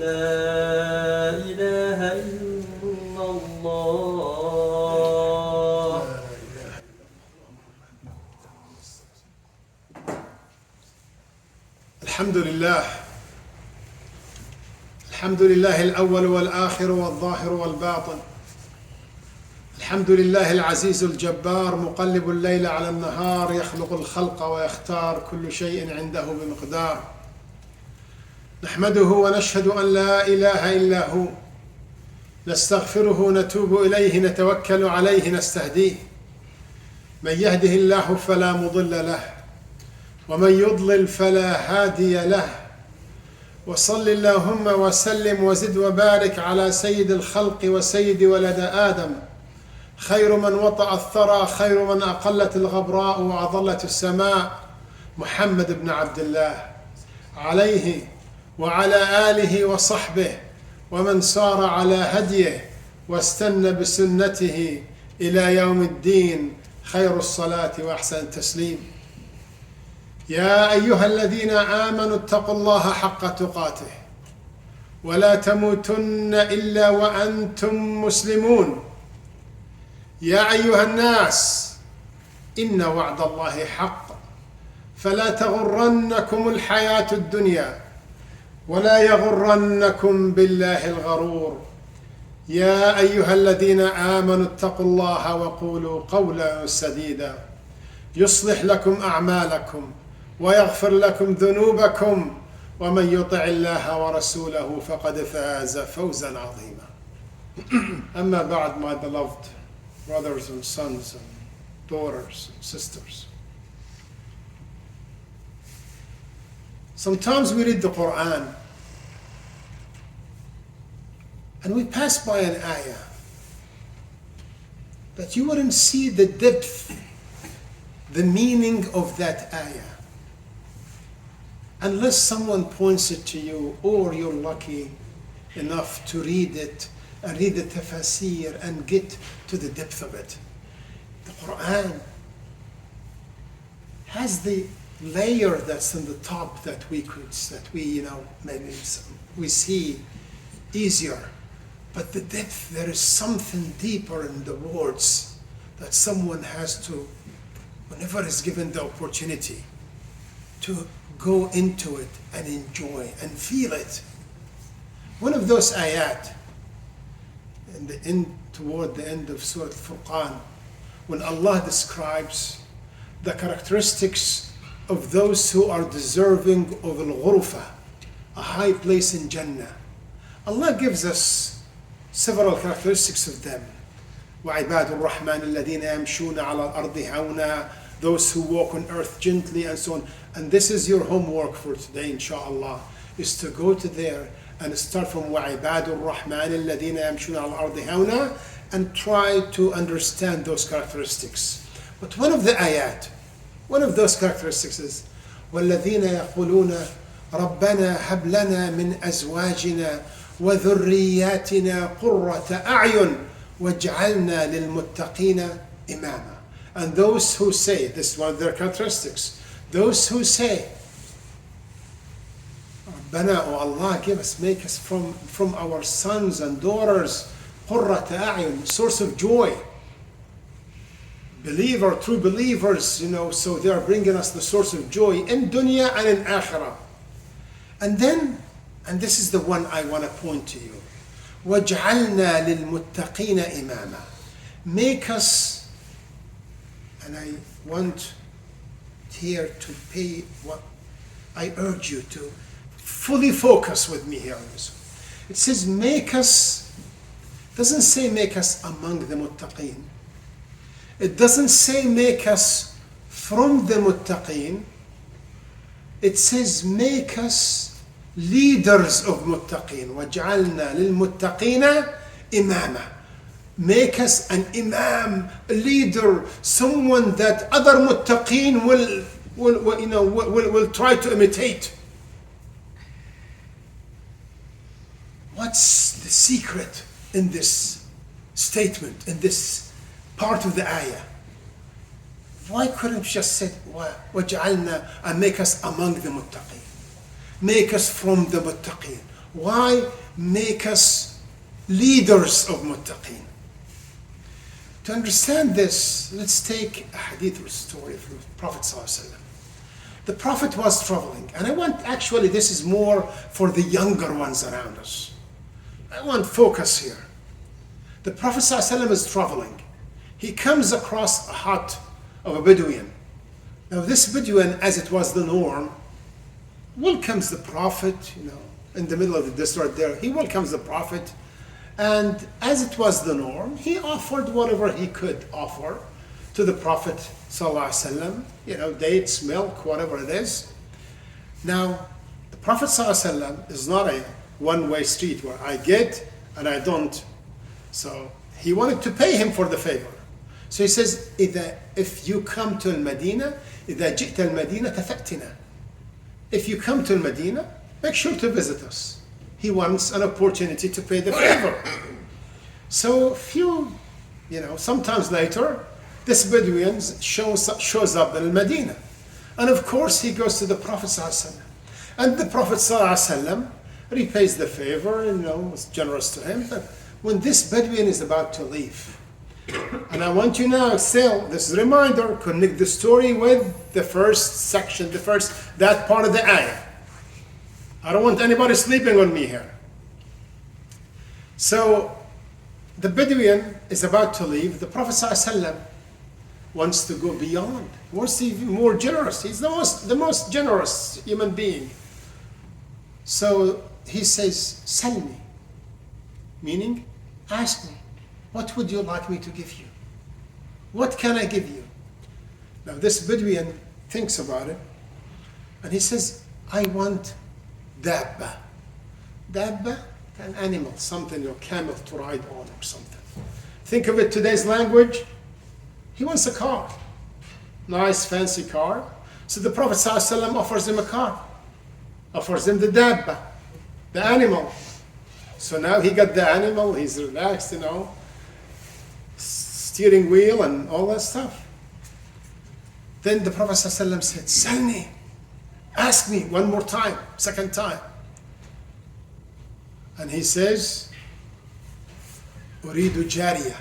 لا إله إلا الله. الحمد لله. الحمد لله الأول والآخر والظاهر والباطن. الحمد لله العزيز الجبار مقلب الليل على النهار، يخلق الخلق ويختار، كل شيء عنده بمقدار. نحمده ونشهد أن لا إله إلا هو، نستغفره نتوب إليه نتوكل عليه نستهديه. من يهده الله فلا مضل له ومن يضلل فلا هادي له. وصل اللهم وسلم وزد وبارك على سيد الخلق وسيد ولد آدم، خير من وطأ الثرى، خير من أقلت الغبراء وأظلت السماء، محمد بن عبد الله، عليه وعلى آله وصحبه ومن سار على هديه واستنى بسنته إلى يوم الدين، خير الصلاة وأحسن التسليم. يا أيها الذين آمنوا اتقوا الله حق تقاته ولا تموتن إلا وأنتم مسلمون. يا أيها الناس إن وعد الله حق فلا تغرنكم الحياة الدنيا ولا يغرنكم بالله الغرور. يا أيها الذين آمنوا اتقوا الله وقولوا قولا سديدا يصلح لكم أعمالكم ويغفر لكم ذنوبكم، ومن يطع الله ورسوله فقد فاز فوزا عظيما. أما بعد, my beloved brothers and sons and daughters and sisters, sometimes we read the Quran and we pass by an ayah that you wouldn't see the depth, the meaning of that ayah, unless someone points it to you, or you're lucky enough to read it and read the tafasir and get to the depth of it. The Quran has the layer that's on the top that we maybe we see easier, but the depth, there is something deeper in the words that someone has to, whenever is given the opportunity, to go into it and enjoy and feel it. One of those ayat toward the end of Surah Al-Furqan, when Allah describes the characteristics of those who are deserving of al-ghurfa, a high place in Jannah, Allah gives us several characteristics of them. وَعِبَادُ الرَّحْمَنِ الَّذِينَ يَمْشُونَ عَلَى الْأَرْضِ هَوْنًا, those who walk on earth gently, and so on. And this is your homework for today, inshallah, is to go to there and start from وَعِبَادُ الرَّحْمَنِ الَّذِينَ يَمْشُونَ عَلَى الْأَرْضِ هَوْنًا and try to understand those characteristics. But one of the ayat, one of those characteristics is وَالَّذِينَ يَقُولُونَ رَبَّنَا هَبْ لَنَا مِنْ أَزْوَاجِنَا وَذُرِّيَّاتِنَا قُرَّةَ أَعْيُنٍ وَاجْعَلْنَا لِلْمُتَّقِينَ إِمَامًا. And those who say, this is one of their characteristics, those who say, Rabbana, oh Allah, give us, make us from our sons and daughters, قُرَّةَ أَعْيُنٍ, source of joy. Believer, true believers, so they are bringing us the source of joy in dunya and in akhirah. And then, and this is the one I want to point to you, وَاجْعَلْنَا لِلْمُتَّقِينَ إِمَامًا. Make us, and I want here to pay what I urge you to fully focus with me here on this. It says make us, doesn't say make us among the muttaqeen. It doesn't say make us from the muttaqeen. It says make us leaders of muttaqeen. وَجْعَلْنَا لِلْمُتَّقِينَ إِمَامًا. Make us an imam, a leader, someone that other muttaqeen will try to imitate. What's the secret in this statement, in this part of the ayah? Why couldn't you just say وَجْعَلْنَا and make us among the muttaqeen? Make us from the muttaqeen. Why make us leaders of muttaqeen? To understand this, let's take a hadith or story from the Prophet ﷺ. The Prophet was traveling, and actually this is more for the younger ones around us. I want focus here. The Prophet ﷺ is traveling. He comes across a hut of a Bedouin. Now this Bedouin, as it was the norm, welcomes the Prophet, in the middle of the desert there. He welcomes the Prophet, and as it was the norm, he offered whatever he could offer to the Prophet ﷺ, dates, milk, whatever it is. Now, the Prophet ﷺ is not a one-way street where I get and I don't. So he wanted to pay him for the favor. So he says, if you come to Al-Madinah, إِذَا جِئْتَ الْمَدِينَةَ فَأْتِنَا. If you come to Al-Madinah, make sure to visit us. He wants an opportunity to pay the favor. So sometimes later, this Bedouin shows up in Al-Madinah. And of course, he goes to the Prophet ﷺ. And the Prophet ﷺ repays the favor, was generous to him. But when this Bedouin is about to leave, and I want you now, still, this reminder, connect the story with the first section, that part of the ayah. I don't want anybody sleeping on me here. So, the Bedouin is about to leave. The Prophet ﷺ wants to go beyond, wants to be more generous. He's the most generous human being. So, he says, Salni, meaning, ask me, what would you like me to give you? What can I give you? Now this Bedouin thinks about it, and he says, I want dabba. Dabba, an animal, something, camel to ride on or something. Think of it today's language. He wants a car, nice fancy car. So the Prophet ﷺ offers him a car, offers him the dabba, the animal. So now he got the animal, he's relaxed, steering wheel and all that stuff. Then the Prophet ﷺ said, Salni, ask me one more time, second time. And he says, Uridu jariya.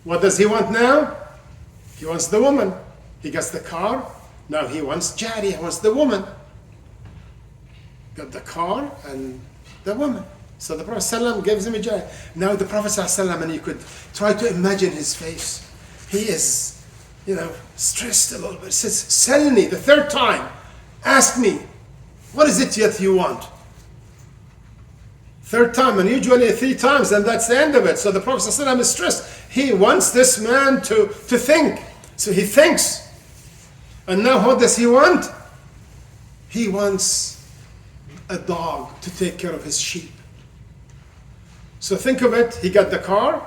What does he want now? He wants the woman. He gets the car, now he wants jariya, he wants the woman. Got the car and the woman. So the Prophet ﷺ gives him a jariya. Now the Prophet ﷺ, and you could try to imagine his face. He is, stressed a little bit. He says, Salni, the third time, ask me, what is it that you want? Third time, and usually 3 times, and that's the end of it. So the Prophet ﷺ is stressed. He wants this man to think. So he thinks. And now what does he want? He wants a dog to take care of his sheep. So think of it, he got the car,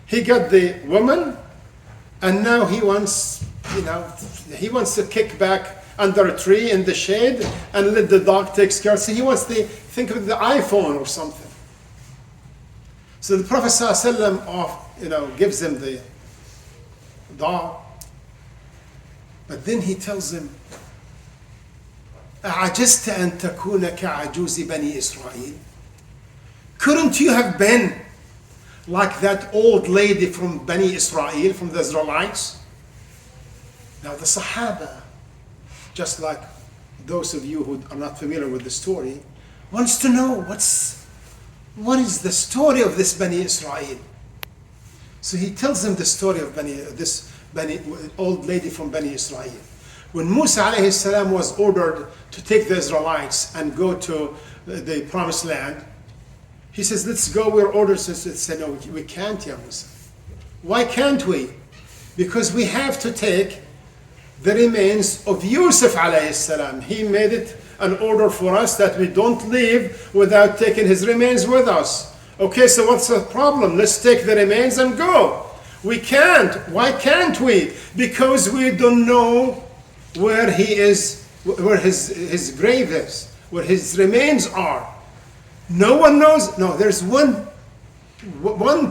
he got the woman, and now he wants to kick back under a tree in the shade and let the dog take care. So he wants to think of the iPhone or something. So the Prophet ﷺ gives him the dog, but then he tells him, أَعَجَزْتَ أَن تَكُونَ كَعَجُوزِ بَنِي إِسْرَائِيلِ. Couldn't you have been like that old lady from Bani Israel, from the Israelites? Now the Sahaba, just like those of you who are not familiar with the story, wants to know what is the story of this Bani Israel. So he tells them the story of this old lady from Bani Israel. When Musa alayhi salam was ordered to take the Israelites and go to the promised land, he says, let's go, we're ordered. So he said, no, we can't, Ya Musa. Why can't we? Because we have to take the remains of Yusuf alayhi salam. He made it an order for us that we don't leave without taking his remains with us. Okay, so what's the problem? Let's take the remains and go. We can't. Why can't we? Because we don't know where he is, where his grave is, where his remains are. No one knows. No, there's one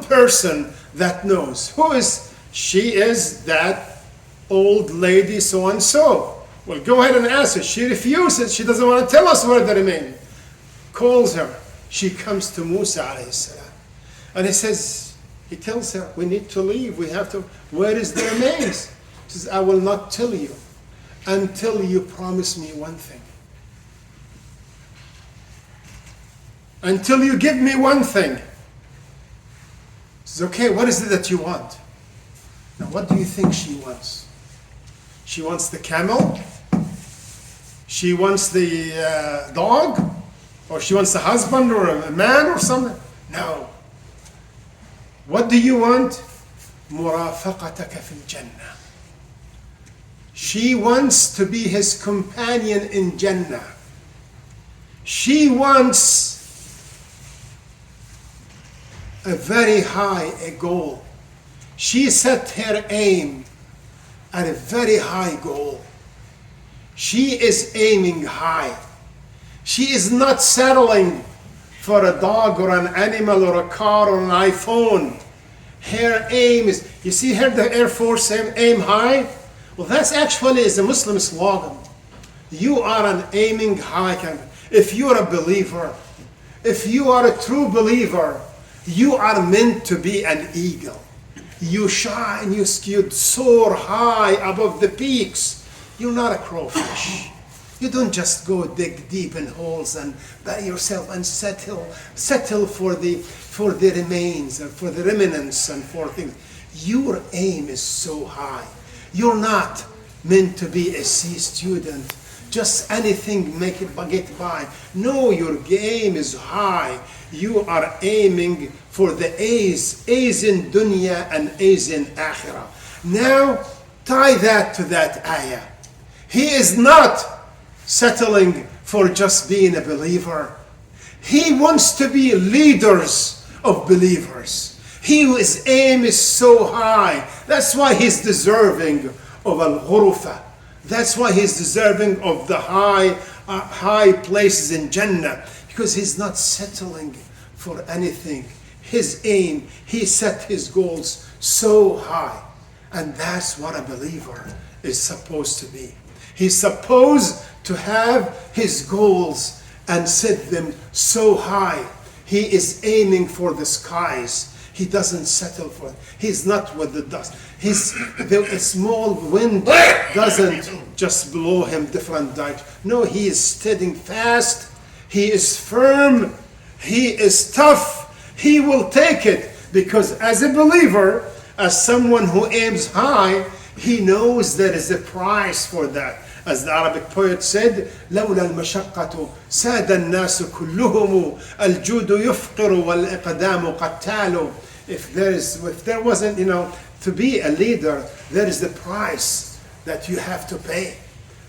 person that knows. Who is? She is that old lady so and so. Well, go ahead and ask her. She refuses. She doesn't want to tell us where they remain. calls her. She comes to Musa alayhi salam. And he tells her, we need to leave. We have to, where is the remains? She says, I will not tell you until you promise me one thing. Until you give me one thing. She says, okay, what is it that you want? Now, what do you think she wants? She wants the camel? She wants the dog? Or she wants a husband or a man or something? No. What do you want? مرافقتك في الجنة. She wants to be his companion in Jannah. She wants a very high goal. She set her aim at a very high goal. She is aiming high. She is not settling for a dog or an animal or a car or an iPhone. Her aim is, you see her, the Air Force aim high? Well, that's actually is a Muslim slogan. You are an aiming high kind. If you are a believer, if you are a true believer, you are meant to be an eagle. You shine, you soar high above the peaks. You're not a crowfish. You don't just go dig deep in holes and bury yourself and settle for the remains and for the remnants and for things. Your aim is so high. You're not meant to be a C student. Just anything get by. No, your aim is high. You are aiming for the A's in dunya and A's in akhirah. Now, tie that to that ayah. He is not settling for just being a believer. He wants to be leaders of believers. His aim is so high. That's why he's deserving of al-ghurfa. That's why he's deserving of the high places in Jannah. Because he's not settling for anything. His aim, he set his goals so high. And that's what a believer is supposed to be. He's supposed to have his goals and set them so high. He is aiming for the skies. He doesn't settle for it. He's not with the dust. A small wind doesn't just blow him different directions. No, he is steading fast. He is firm. He is tough. He will take it because as a believer, as someone who aims high, he knows there is a price for that. As the Arabic poet said, لولا المشقة ساد الناس كلهم الجود يفقر والإقدام قتال. If there wasn't, to be a leader, there is the price that you have to pay.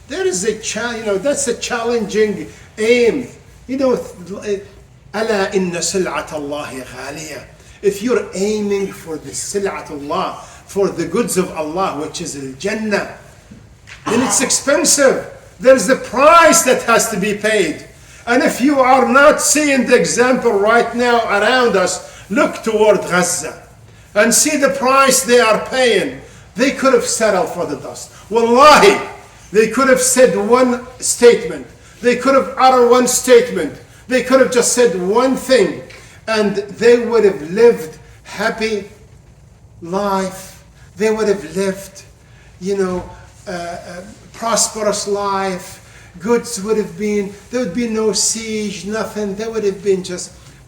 There is that's a challenging aim. ألا إن سلعة الله غالية. If you're aiming for the سلعة Allah, for the goods of Allah, which is al-Jannah, then it's expensive. There's a price that has to be paid. And if you are not seeing the example right now around us, look toward Gaza and see the price they are paying. They could have settled for the dust. Wallahi, they could have said one statement. They could have uttered one statement. They could have just said one thing, and they would have lived happy life. They would have lived, prosperous life. Goods would have been, there would be no siege, nothing. They would have been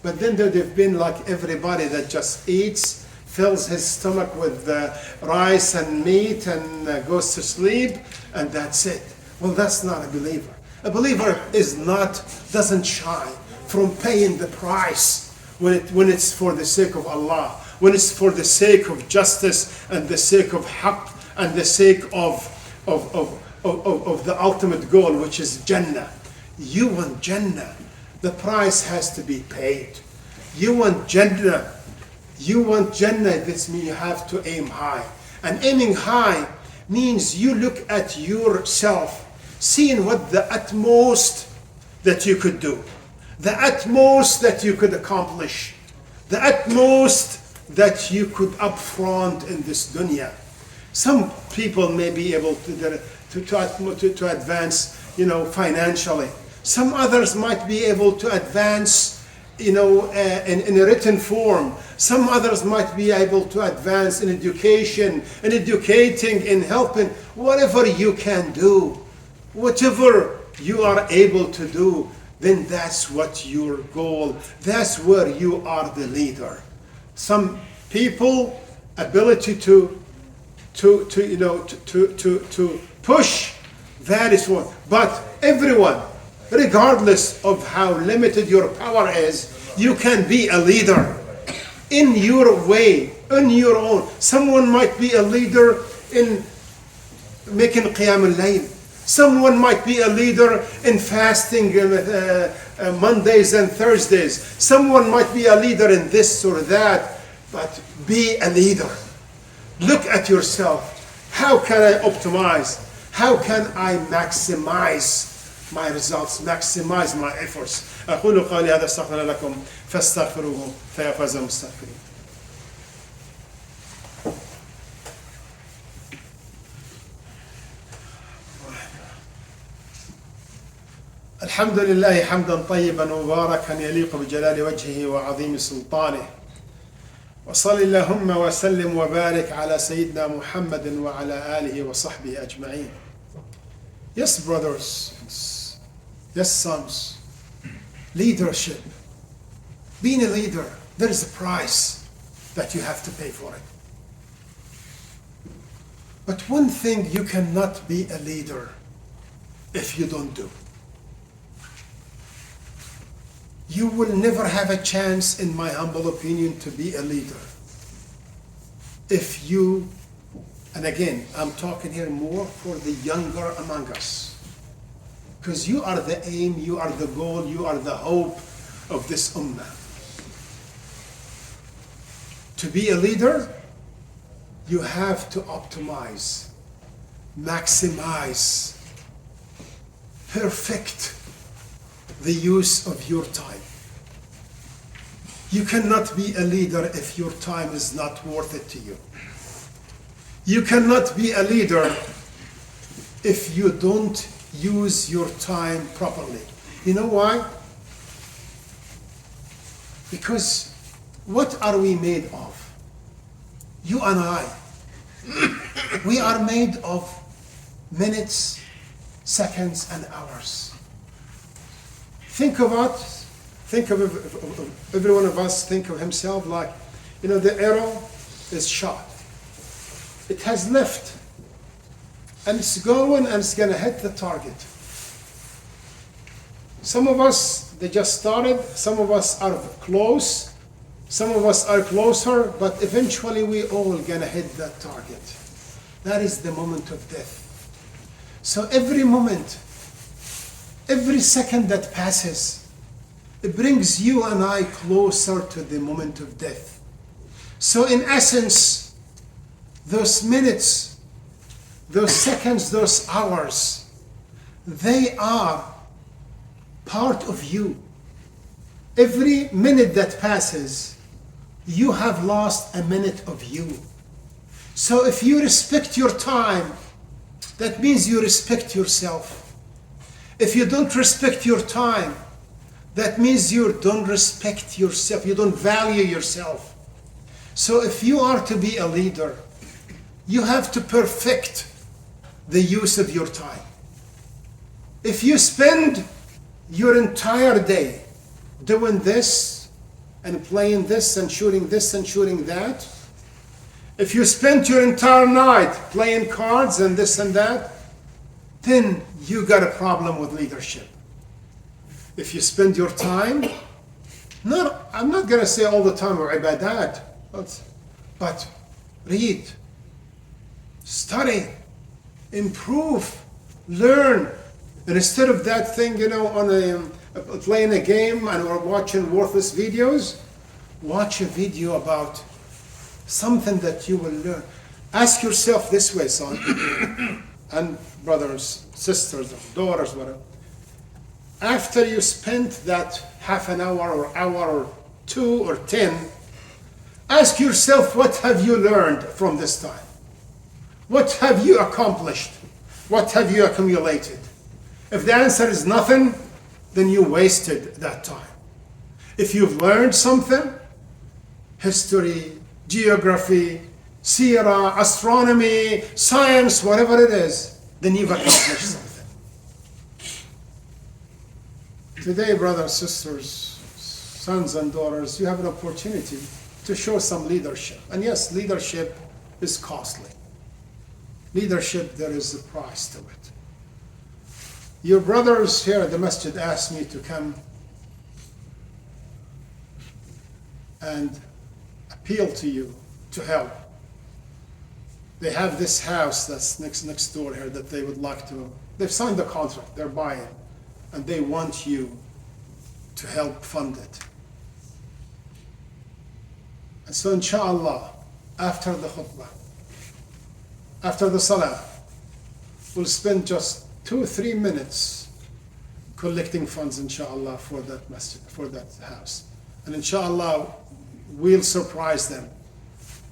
but then they would have been like everybody that just eats, fills his stomach with rice and meat and goes to sleep, and that's it. Well, that's not a believer. A believer doesn't shy from paying the price when it's for the sake of Allah, when it's for the sake of justice and the sake of haqq and the sake of the ultimate goal, which is Jannah. You want Jannah, the price has to be paid. You want Jannah, this means you have to aim high. And aiming high means you look at yourself, seeing what the utmost that you could do, the utmost that you could accomplish, the utmost that you could upfront in this dunya. Some people may be able to advance, financially. Some others might be able to advance, in a written form. Some others might be able to advance in education, in educating, in helping. Whatever you can do, whatever you are able to do, then that's what your goal. That's where you are the leader. Some people ability to push, that is one. But everyone, regardless of how limited your power is, you can be a leader in your way, on your own. Someone might be a leader in making Qiyam al-Layl. Someone might be a leader in fasting Mondays and Thursdays. Someone might be a leader in this or that, but be a leader. Look at yourself. How can I optimize? How can I maximize my results, maximize my efforts? أقول قولي هذا استغفر لكم فاستغفروه فيا فوز المستغفرين. الحمد لله حمدا طيبا مباركا يليق بجلال وجهه وعظيم سلطانه. وصل اللهم وسلم وبارك على سيدنا محمد وعلى آله وصحبه أجمعين. Yes, brothers, yes, sons, leadership, being a leader, there is a price that you have to pay for it. But one thing you cannot be a leader if you don't do. You will never have a chance, in my humble opinion, to be a leader if you, and again, I'm talking here more for the younger among us, because you are the aim, you are the goal, you are the hope of this ummah. To be a leader, you have to optimize, maximize, perfect the use of your time. You cannot be a leader if your time is not worth it to you. You cannot be a leader if you don't use your time properly. You know why? Because what are we made of? You and I. We are made of minutes, seconds, and hours. Think of every one of us, think of himself like, the arrow is shot. It has left, and it's going, and it's going to hit the target. Some of us, they just started. Some of us are close. Some of us are closer, but eventually we all going to hit that target. That is the moment of death. So every moment, every second that passes, it brings you and I closer to the moment of death. So in essence, those minutes, those seconds, those hours, they are part of you. Every minute that passes, you have lost a minute of you. So if you respect your time, that means you respect yourself. If you don't respect your time, that means you don't respect yourself, you don't value yourself. So if you are to be a leader, you have to perfect the use of your time. If you spend your entire day doing this and playing this and shooting that, if you spend your entire night playing cards and this and that, then you got a problem with leadership. If you spend your time, I'm not going to say all the time or ibadat, but read, study, improve, learn. And instead of that thing, playing a game or watching worthless videos, watch a video about something that you will learn. Ask yourself this way, son, and brothers, sisters, daughters, whatever. After you spent that half an hour or hour or 2 or 10, ask yourself, what have you learned from this time? What have you accomplished? What have you accumulated? If the answer is nothing, then you wasted that time. If you've learned something, history, geography, seerah, astronomy, science, whatever it is, then you've accomplished something. Today, brothers, sisters, sons and daughters, you have an opportunity to show some leadership. And yes, leadership is costly. Leadership, there is a price to it. Your brothers here at the masjid asked me to come and appeal to you to help. They have this house that's next door here that they would like to, they've signed the contract, they're buying, and they want you to help fund it. And so inshallah, after the khutbah, after the salah, we'll spend just 2 or 3 minutes collecting funds, inshallah, for that masjid, for that house. And inshallah, we'll surprise them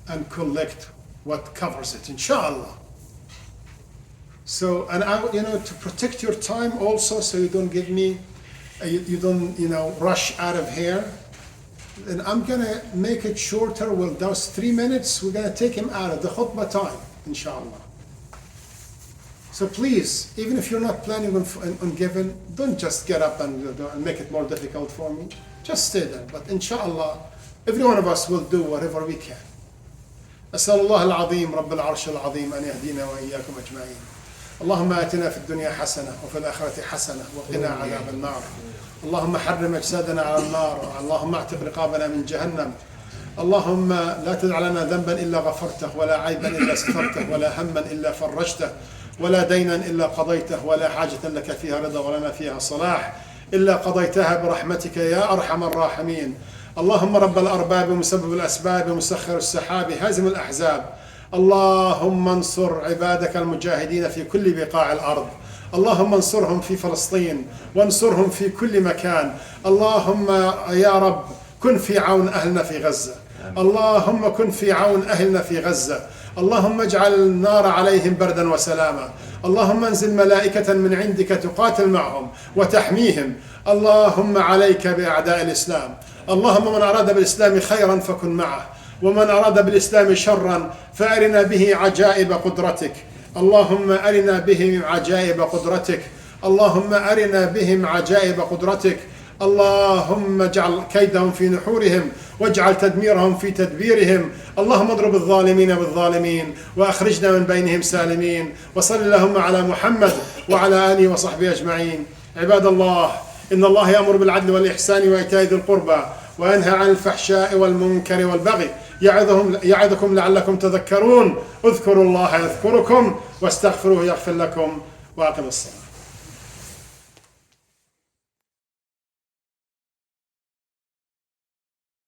and collect what covers it, inshallah. So, and I, to protect your time also, so you don't give me, you don't, rush out of here. And I'm gonna make it shorter. Well, those 3 minutes, we're gonna take him out of the khutbah time, inshallah. So please, even if you're not planning on giving, don't just get up and make it more difficult for me. Just stay there. But inshallah, every one of us will do whatever we can. أسأل الله العظيم رب العرش العظيم أن يهدينا وإياكم أجمعين. اللهم آتنا في الدنيا حسنة وفي الآخرة حسنة وقنا عذاب النار. اللهم حرم أجسادنا على النار. اللهم اعتق رقابنا من جهنم. اللهم لا تدع لنا ذنبا إلا غفرته ولا عيبا إلا سترته ولا هما إلا فرجته ولا دينا إلا قضيته ولا حاجة لك فيها رضا ولنا فيها صلاح إلا قضيتها برحمتك يا أرحم الراحمين. اللهم رب الأرباب مسبب الأسباب مسخر السحاب هازم الأحزاب. اللهم انصر عبادك المجاهدين في كل بقاع الأرض. اللهم انصرهم في فلسطين وانصرهم في كل مكان. اللهم يا رب كن في عون أهلنا في غزة. اللهم كن في عون أهلنا في غزة. اللهم اجعل النار عليهم بردا وسلاما. اللهم انزل ملائكة من عندك تقاتل معهم وتحميهم. اللهم عليك بأعداء الإسلام. اللهم من أراد بالإسلام خيرا فكن معه ومن أراد بالإسلام شرا فأرنا به عجائب قدرتك. اللهم أرنا بهم عجائب قدرتك. اللهم أرنا بهم عجائب قدرتك. اللهم اجعل كيدهم في نحورهم واجعل تدميرهم في تدبيرهم. اللهم اضرب الظالمين بالظالمين وأخرجنا من بينهم سالمين. وصل اللهم على محمد وعلى آله وصحبه أجمعين. عباد الله، إن الله يأمر بالعدل والإحسان وإيتاء ذي القربى وينهى عن الفحشاء والمنكر والبغي يعظكم لعلكم تذكرون. اذكروا الله يذكركم واستغفروه يغفر لكم وأقم الصلاة.